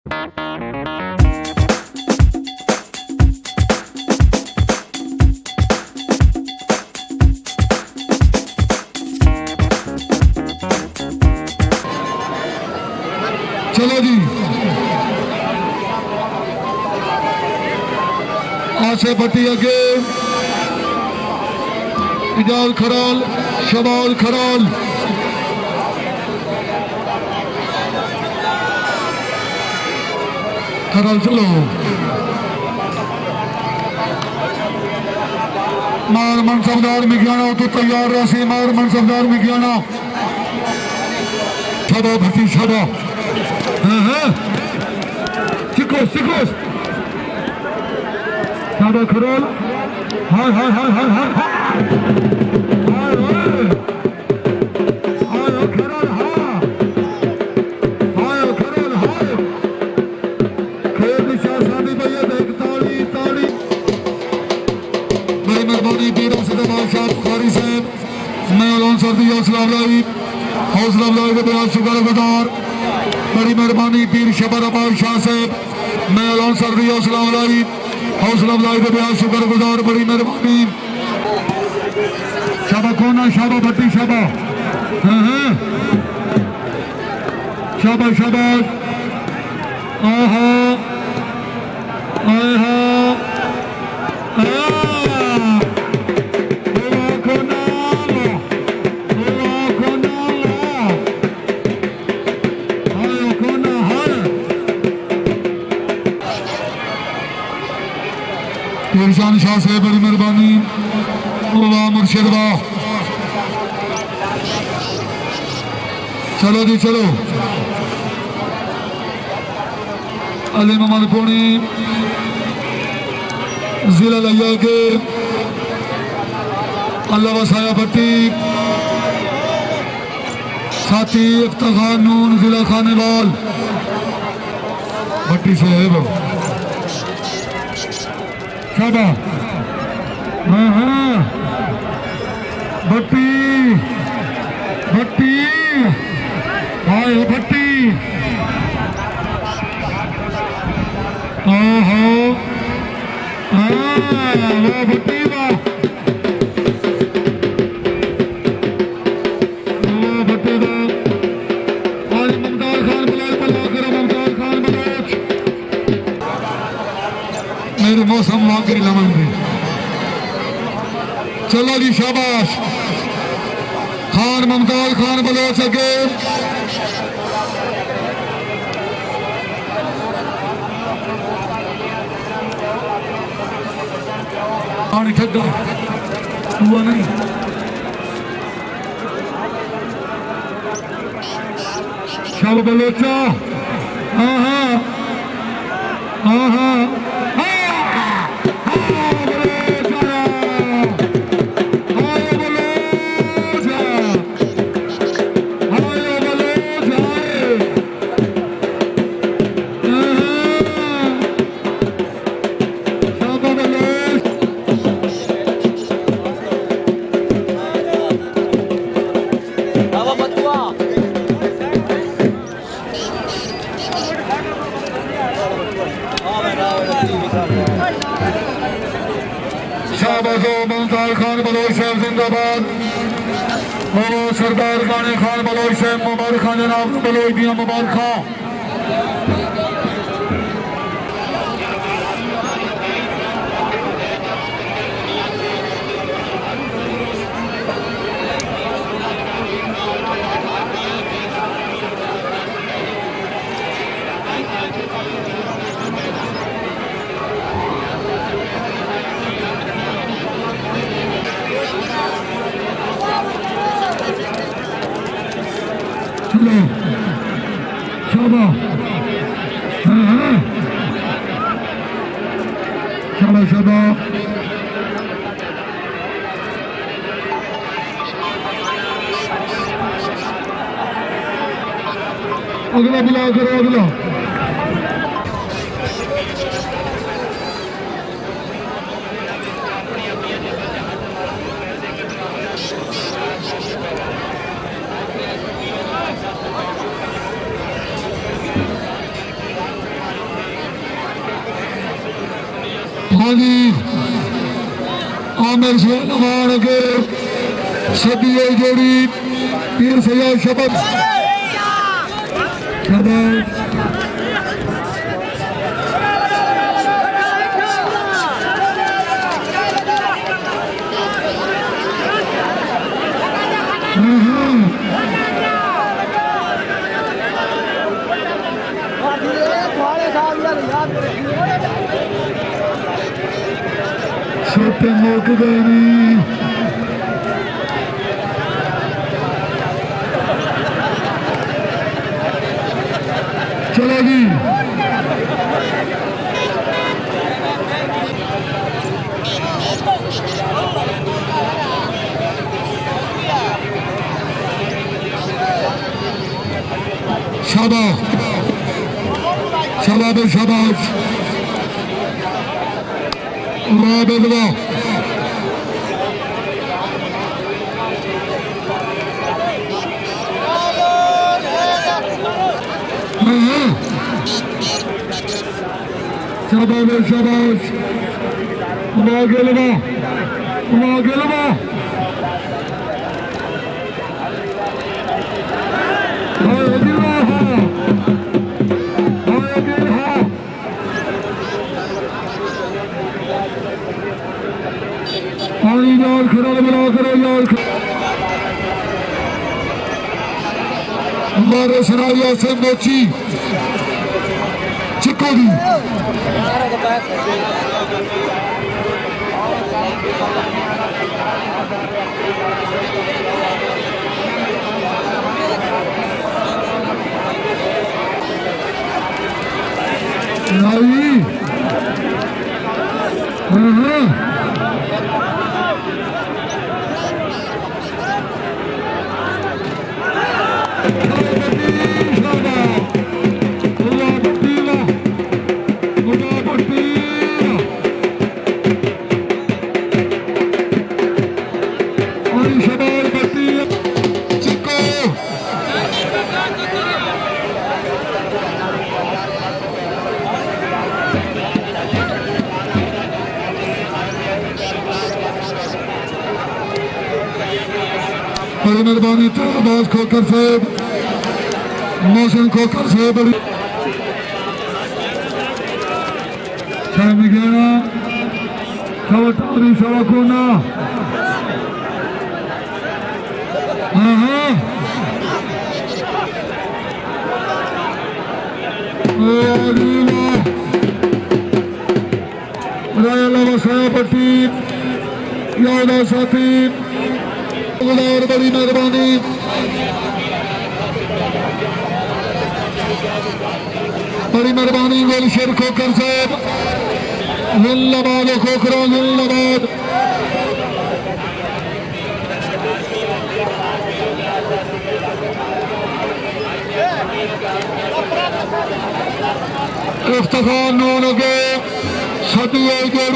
चलो जी, आसे भट्टी अगे, इजाज खराल, शबाज खराल, खराल चलो। मार मनसबदार मिगियाना तो तैयार रसी, मार मनसबदार मिगियाना, छड़ो भट्टी छड़ो, सिकोस सिकोस, छड़ो खराल, हाय हाय हाय हाय हाय हाय हाय हाय खराल हाय हाय खराल हाय खेल निशानी भैया देख ताली ताली। बड़ी मेहरबानी पीर सदर बादशाह बुखारी साहब, मैं अलौन सर्दी हौसला अफजाई के बयान शुक्रगुजार। बड़ी मेहरबानी पीर शबर अबाद शाह साहब, मैं अलौन सर्दी हौसला अफजाई के बयान शुक्रगुजार। बड़ी मेहरबानी शाबा कोना शाबा भट्टी शाबा, शाबा शाबाश, आहा आहा इरशान शाह से बड़ी मेहरबानी, वाह मुर्शिद वाह। चलो जी चलो, अली मोहम्मद पुणी जिला लिया के अल्लाह वसाया भट्टी, साथी इफ्तार नून जिला खानेवाल भट्टी साहब, शाबा भट्टी भट्टी हाय भट्टी, ओहो वाह भट्टी वाह भट्टी वाह। आज मुमताज खान बिलाल बल्ला करो, मुमताज खान बलोच मेरे मौसम वाकई लमन। चलो जी शाबाश, खान मुमताज खान बलोच अगे, पानी ठग्गा हुआ नहीं। चल बलोचा, हाँ हाँ हाँ हाँ मुमताज खान बलोच साहब जिंदाबाद, सरदार गाने खान बलोच साहब मुबारक खान जनाब बलोच दिया मुबारक। शाबा शाबा शाबा अगला बुला करो अगला। हाँ जी आमिर सुलेमान के सदी जोड़ी पीर सैयद शबद छोटे मौक गए नहीं चलो जी शाबाश शाबाश शाबाश बेदवा शाबाश शाबाश गेलवा यार खड़ा मिला करो यार हमारे सराया से मोची चिक्को दी बड़ी मेहरबानी आवाज खोकर साहब मोहसिन खोकर साहब बड़ी ग्यारह खबरदारी सवा कोना हाँ हाँ पट्टी यादा साथी और बड़ी मेहरबानी गुलशर खोकर साहब जिंदाबाद खोखरा जिंदाबाद इफ्तिखार नून के सदी जोड़ी